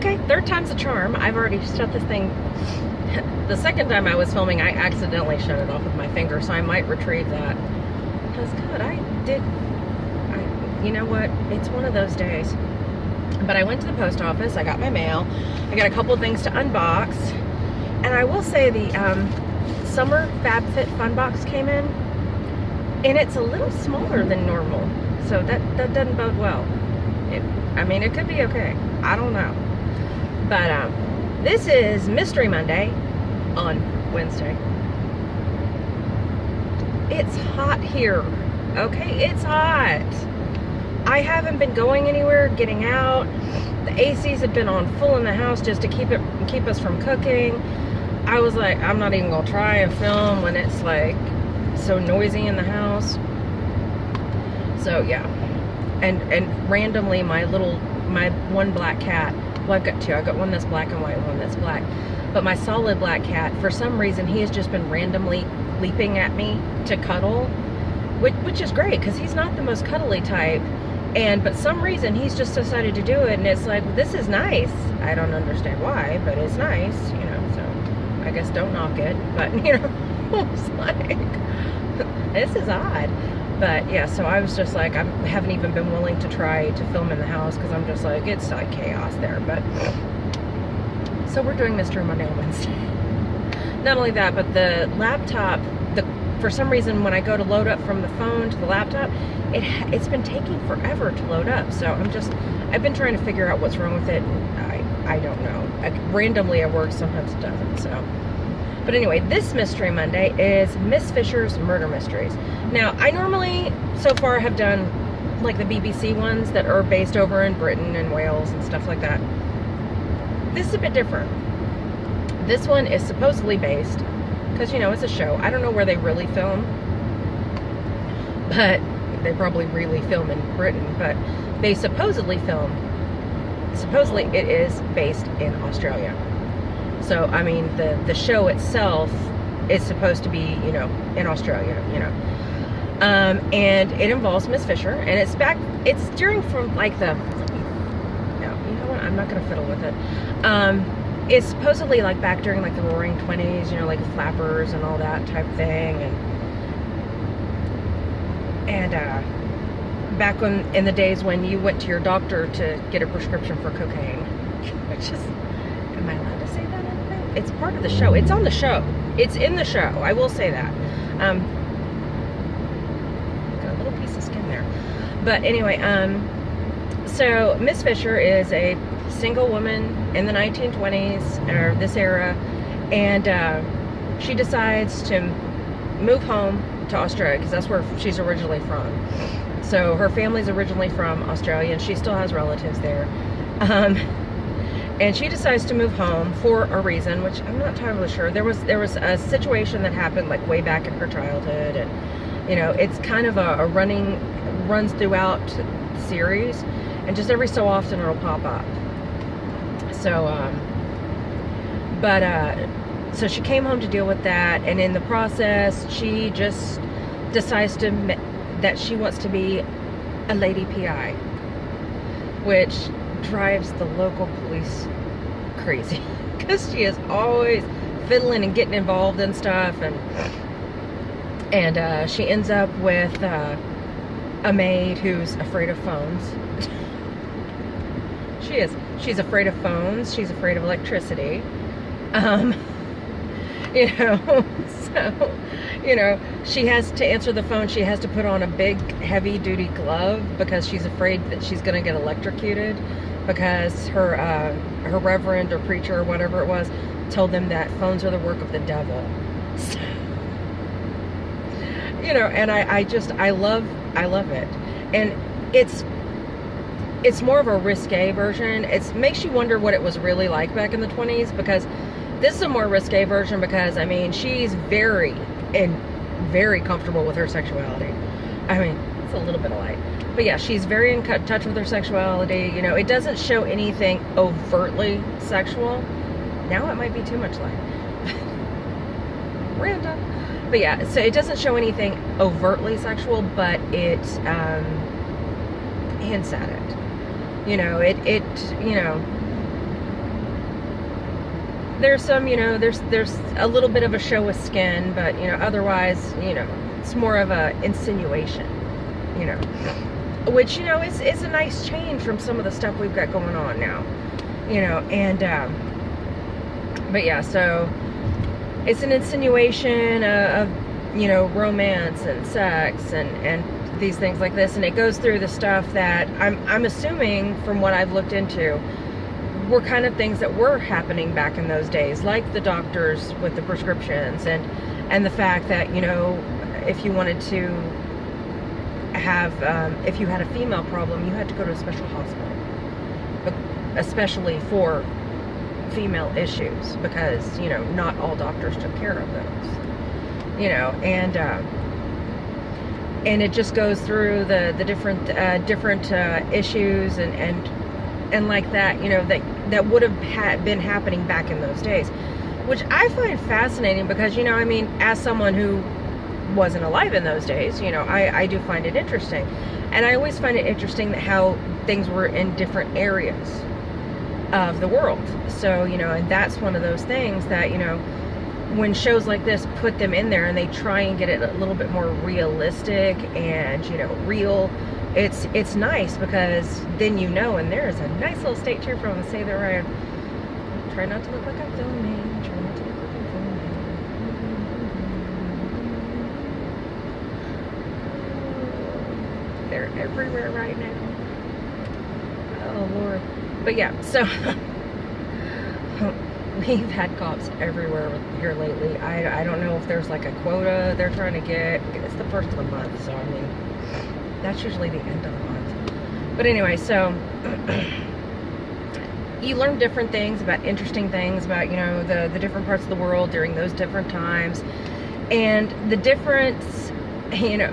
Okay, third time's a charm. I've already shut this thing. The second time I was filming, I accidentally shut it off with my finger, so I might retrieve that. Because, God, you know what? It's one of those days. But I went to the post office, I got my mail, I got a couple of things to unbox, and I will say the summer FabFitFun box came in, and it's a little smaller than normal, so that doesn't bode well. I mean, it could be okay. I don't know. But this is Mystery Monday on Wednesday. It's hot here. Okay, it's hot. I haven't been going anywhere, getting out. The ACs have been on full in the house just to keep us from cooking. I was like, I'm not even gonna try and film when it's like so noisy in the house. So yeah, and randomly my one black cat. Well, I've got two. I've got one that's black and white, and one that's black. But my solid black cat, for some reason, he has just been randomly leaping at me to cuddle, which is great because he's not the most cuddly type. But some reason he's just decided to do it, and it's like, this is nice. I don't understand why, but it's nice, so I guess don't knock it. But it's like, this is odd. But yeah, so I was just like, I haven't even been willing to try to film in the house because I'm just like, it's like chaos there. But so we're doing Mystery Monday on Wednesday. Not only that, but the laptop, for some reason when I go to load up from the phone to the laptop, it's been taking forever to load up. So I've been trying to figure out what's wrong with it. And I don't know. Randomly at work, sometimes it doesn't. So, but anyway, this Mystery Monday is Miss Fisher's Murder Mysteries. Now, I normally, so far, have done like the BBC ones that are based over in Britain and Wales and stuff like that. This is a bit different. This one is supposedly based, because it's a show. I don't know where they really film, but they probably really film in Britain, but they supposedly it is based in Australia. So, I mean, the show itself is supposed to be, in Australia, and it involves Miss Fisher, and it's during from like no, you know what, I'm not going to fiddle with it. It's supposedly like back during like the Roaring 20s, like flappers and all that type thing, and back in the days when you went to your doctor to get a prescription for cocaine, which is, am I allowed to say that? It's part of the show. It's on the show. It's in the show. I will say that. Got a little piece of skin there. But anyway, so Miss Fisher is a single woman in the 1920s, or this era, and she decides to move home to Australia because that's where she's originally from. So her family's originally from Australia, and she still has relatives there. And she decides to move home for a reason, which I'm not entirely sure. There was a situation that happened like way back in her childhood, and it's kind of runs throughout the series, and just every so often it'll pop up. So, so she came home to deal with that, and in the process, she just decides that she wants to be a lady PI, which drives the local police crazy because she is always fiddling and getting involved in stuff, and she ends up with a maid who's afraid of phones. She's afraid of phones. She's afraid of electricity. So, she has to answer the phone. She has to put on a big, heavy-duty glove because she's afraid that she's going to get electrocuted because her reverend or preacher or whatever it was told them that phones are the work of the devil. So, and I love it. And it's more of a risque version. It makes you wonder what it was really like back in the 20s, because this is a more risque version because, I mean, she's very comfortable with her sexuality. I mean, it's a little bit of light. But yeah, she's very in touch with her sexuality. It doesn't show anything overtly sexual. Now it might be too much light. Random. But yeah, so it doesn't show anything overtly sexual, but it hints at it. there's some, you know, there's a little bit of a show with skin, but, you know, otherwise, you know, it's more of a insinuation, you know, which, you know, is a nice change from some of the stuff we've got going on now, you know. And but yeah, so it's an insinuation of, you know, romance and sex and these things like this, and it goes through the stuff that I'm assuming from what I've looked into were kind of things that were happening back in those days, like the doctors with the prescriptions, and the fact that, you know, if you wanted to have, if you had a female problem, you had to go to a special hospital, but especially for female issues, because, you know, not all doctors took care of those, you know. And it just goes through the different issues and like that, you know, that would have been happening back in those days, which I find fascinating because, you know, I mean, as someone who wasn't alive in those days, you know, I do find it interesting. And I always find it interesting that how things were in different areas of the world. So, you know, and that's one of those things that, you know, when shows like this put them in there and they try and get it a little bit more realistic and, you know, real, it's nice, because then, you know, and there's a nice little state trooper on the side of the road. Try not to look like I'm filming. Try not to look like I'm filming. They're everywhere right now. Oh, Lord. But yeah, so we've had cops everywhere here lately. I don't know if there's like a quota they're trying to get. It's the first of the month, so I mean, that's usually the end of the month. But anyway, so you learn different things about interesting things about, you know, the different parts of the world during those different times, and the difference, you know,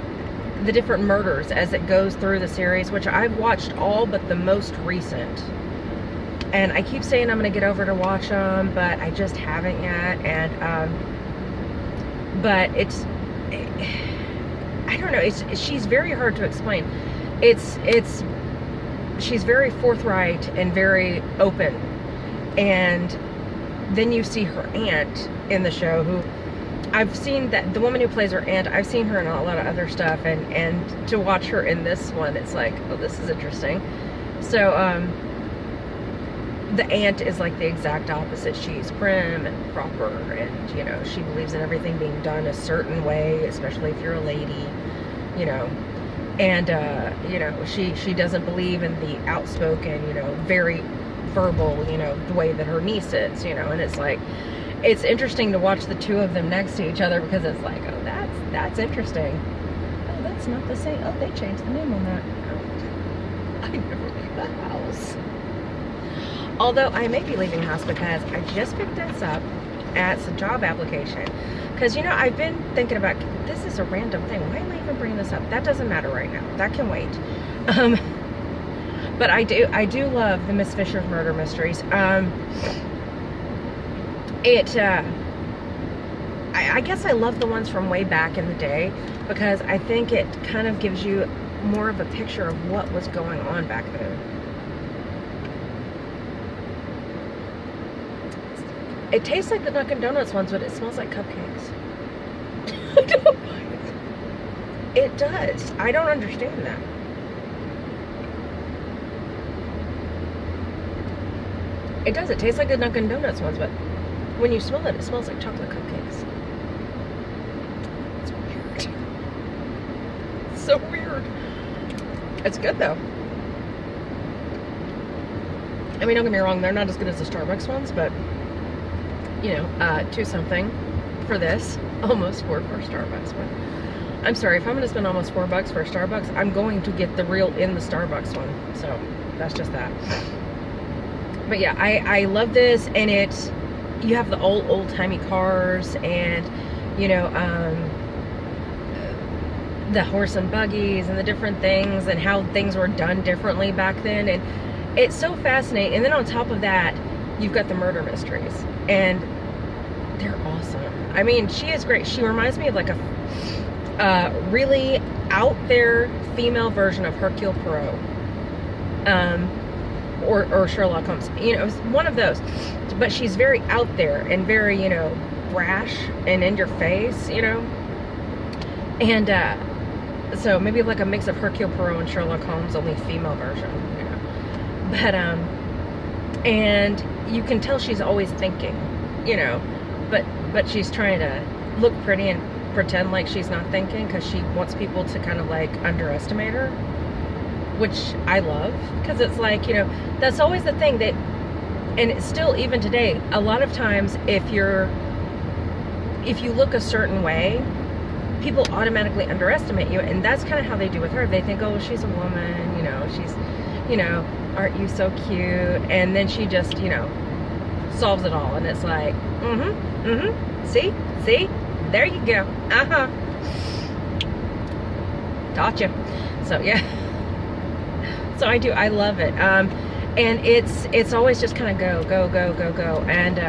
the different murders as it goes through the series, which I've watched all but the most recent. And I keep saying I'm going to get over to watch them, but I just haven't yet. And, but it's, I don't know, she's very hard to explain. She's very forthright and very open. And then you see her aunt in the show, who I've seen, that the woman who plays her aunt, I've seen her in a lot of other stuff, and to watch her in this one, it's like, oh, this is interesting. So, the aunt is like the exact opposite. She's prim and proper, and, you know, she believes in everything being done a certain way, especially if you're a lady, you know. And, you know, she doesn't believe in the outspoken, you know, very verbal, you know, the way that her niece is, you know. And it's like, it's interesting to watch the two of them next to each other, because it's like, oh, that's interesting. Oh, that's not the same. Oh, they changed the name on that. Oh, I never leave the house. Although I may be leaving the house because I just picked this up as a job application. Because, you know, I've been thinking about, this is a random thing. Why am I even bringing this up? That doesn't matter right now. That can wait. But I do love the Miss Fisher's Murder Mysteries. I guess I love the ones from way back in the day, because I think it kind of gives you more of a picture of what was going on back then. It tastes like the Dunkin' Donuts ones, but it smells like cupcakes. I don't know. It does. I don't understand that. It does. It tastes like the Dunkin' Donuts ones, but when you smell it, it smells like chocolate cupcakes. It's weird. It's so weird. It's good, though. I mean, don't get me wrong, they're not as good as the Starbucks ones, but, you know, 2 something for this. Almost 4 for Starbucks. But I'm sorry, if I'm going to spend almost $4 for a Starbucks, I'm going to get the real in the Starbucks one. So, that's just that. But yeah, I love this, and you have the old-timey cars, and, you know, the horse and buggies, and the different things, and how things were done differently back then, and it's so fascinating. And then on top of that, you've got the murder mysteries, and they're awesome. I mean, she is great. She reminds me of like a really out there female version of Hercule Poirot. or Sherlock Holmes. You know, it's one of those. But she's very out there and very, you know, brash and in your face, you know. And so maybe like a mix of Hercule Poirot and Sherlock Holmes, only female version, you know. But and you can tell she's always thinking, you know, but she's trying to look pretty and pretend like she's not thinking, because she wants people to kind of like underestimate her, which I love, because it's like, you know, that's always the thing that, and it's still even today, a lot of times if you look a certain way, people automatically underestimate you, and that's kind of how they do with her. They think, oh, she's a woman, you know, she's, you know, aren't you so cute? And then she just, you know, solves it all, and it's like, see, there you go, gotcha. So yeah, so I love it, and it's always just kind of go, and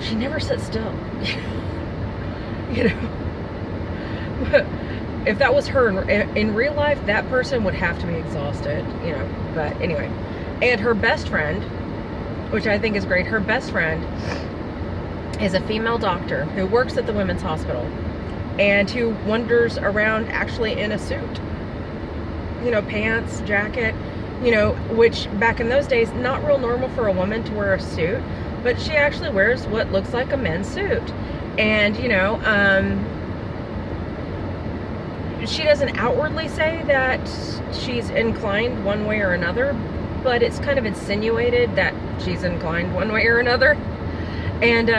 she never sits still. You know, if that was her in real life, that person would have to be exhausted, you know. But anyway, and her best friend, which I think is great, her best friend is a female doctor who works at the women's hospital and who wanders around actually in a suit, you know, pants, jacket, you know, which back in those days, not real normal for a woman to wear a suit, but she actually wears what looks like a men's suit. And, you know, she doesn't outwardly say that she's inclined one way or another, but it's kind of insinuated that she's inclined one way or another. And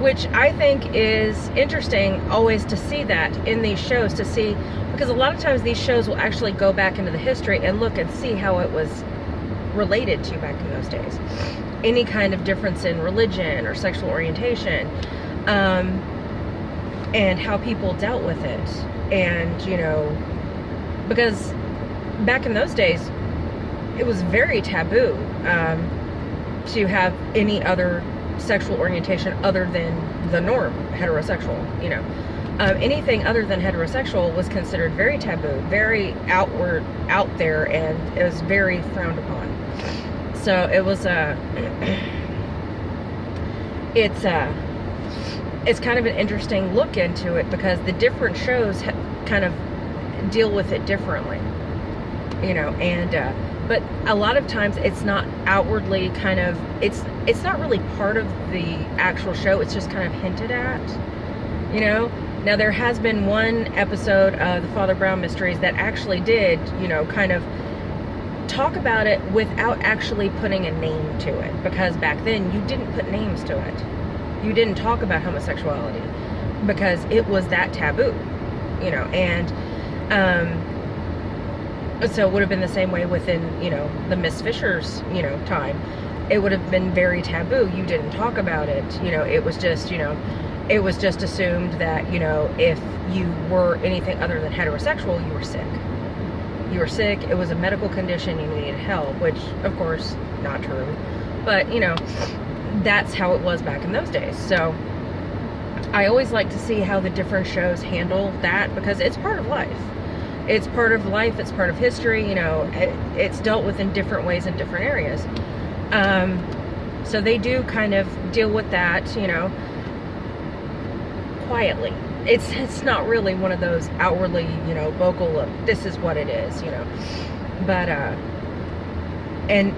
which I think is interesting always to see that in these shows, to see, because a lot of times these shows will actually go back into the history and look and see how it was related to back in those days. Any kind of difference in religion or sexual orientation, and how people dealt with it. And, you know, because back in those days, it was very taboo to have any other sexual orientation other than the norm, heterosexual, you know. Anything other than heterosexual was considered very taboo, very out there, and it was very frowned upon. So it was it's kind of an interesting look into it, because the different shows kind of deal with it differently, you know. And but a lot of times it's not outwardly kind of, it's not really part of the actual show, it's just kind of hinted at, you know. Now there has been one episode of the Father Brown Mysteries that actually did, you know, kind of talk about it without actually putting a name to it, because back then you didn't put names to it. You didn't talk about homosexuality because it was that taboo, you know. And so it would have been the same way within, you know, the Miss Fisher's, you know, time. It would have been very taboo. You didn't talk about it, you know. It was just, you know, it was just assumed that, you know, if you were anything other than heterosexual, you were sick. You were sick, it was a medical condition, you needed help, which, of course, not true. But, you know, that's how it was back in those days. So I always like to see how the different shows handle that, because it's part of life. It's part of life, it's part of history, you know. It's dealt with in different ways in different areas. So they do kind of deal with that, you know, quietly. It's not really one of those outwardly, you know, vocal of this is what it is, you know. But and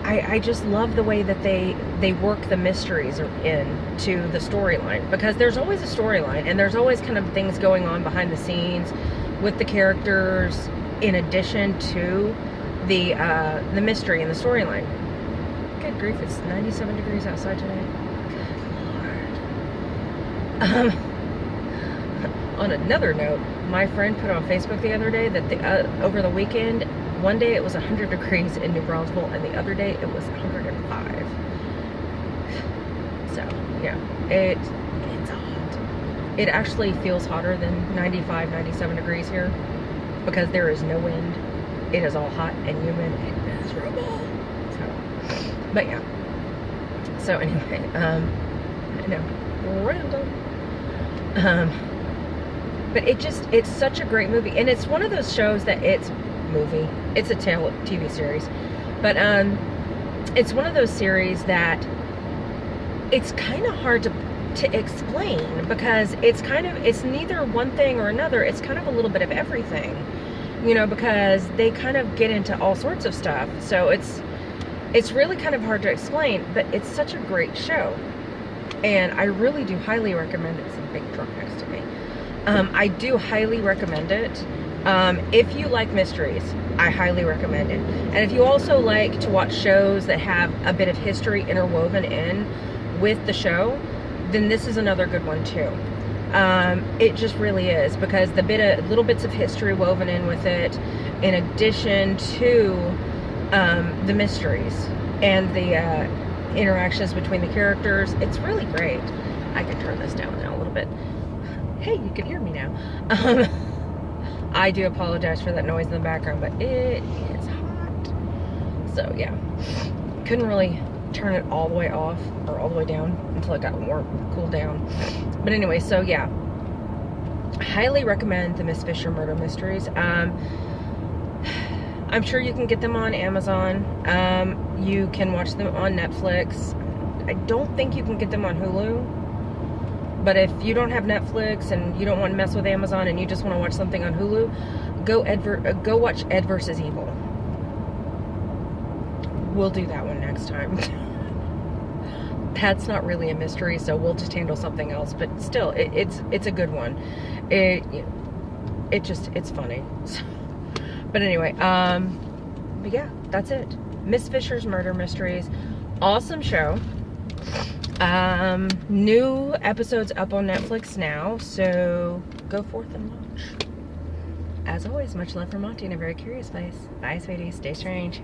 I just love the way that they work the mysteries into the storyline, because there's always a storyline, and there's always kind of things going on behind the scenes with the characters, in addition to the mystery and the storyline. Good grief, it's 97 degrees outside today. Good Lord. On another note, my friend put on Facebook the other day that over the weekend, one day it was 100 degrees in New Braunfels, and the other day it was 105. So, yeah, it's hot. It actually feels hotter than 95, 97 degrees here, because there is no wind. It is all hot and humid and miserable. So, but yeah. So anyway, I know, random. But it's such a great movie, and it's one of those shows that it's a TV series, But it's one of those series that it's kind of hard to explain, because it's neither one thing or another. It's kind of a little bit of everything, you know, because they kind of get into all sorts of stuff. So it's really kind of hard to explain, but it's such a great show. And I really do highly recommend it. It's a big truck next to me. I do highly recommend it. If you like mysteries, I highly recommend it. And if you also like to watch shows that have a bit of history interwoven in with the show, then this is another good one too. It just really is, because the little bits of history woven in with it, in addition to the mysteries and the interactions between the characters, it's really great. I can turn this down now a little bit. Hey, you can hear me now. I do apologize for that noise in the background, but it is hot. So yeah, couldn't really turn it all the way off or all the way down until it got cooled down. But anyway, so yeah, highly recommend the Miss Fisher Murder Mysteries. I'm sure you can get them on Amazon. You can watch them on Netflix. I don't think you can get them on Hulu. But if you don't have Netflix and you don't want to mess with Amazon and you just want to watch something on Hulu, go watch Ed vs. Evil. We'll do that one next time. That's not really a mystery, so we'll just handle something else. But still, it's a good one. It's funny. But anyway, but yeah, that's it. Miss Fisher's Murder Mysteries. Awesome show. New episodes up on Netflix now, so go forth and watch. As always, much love from Monty in a very curious place. Bye, sweeties. Stay strange.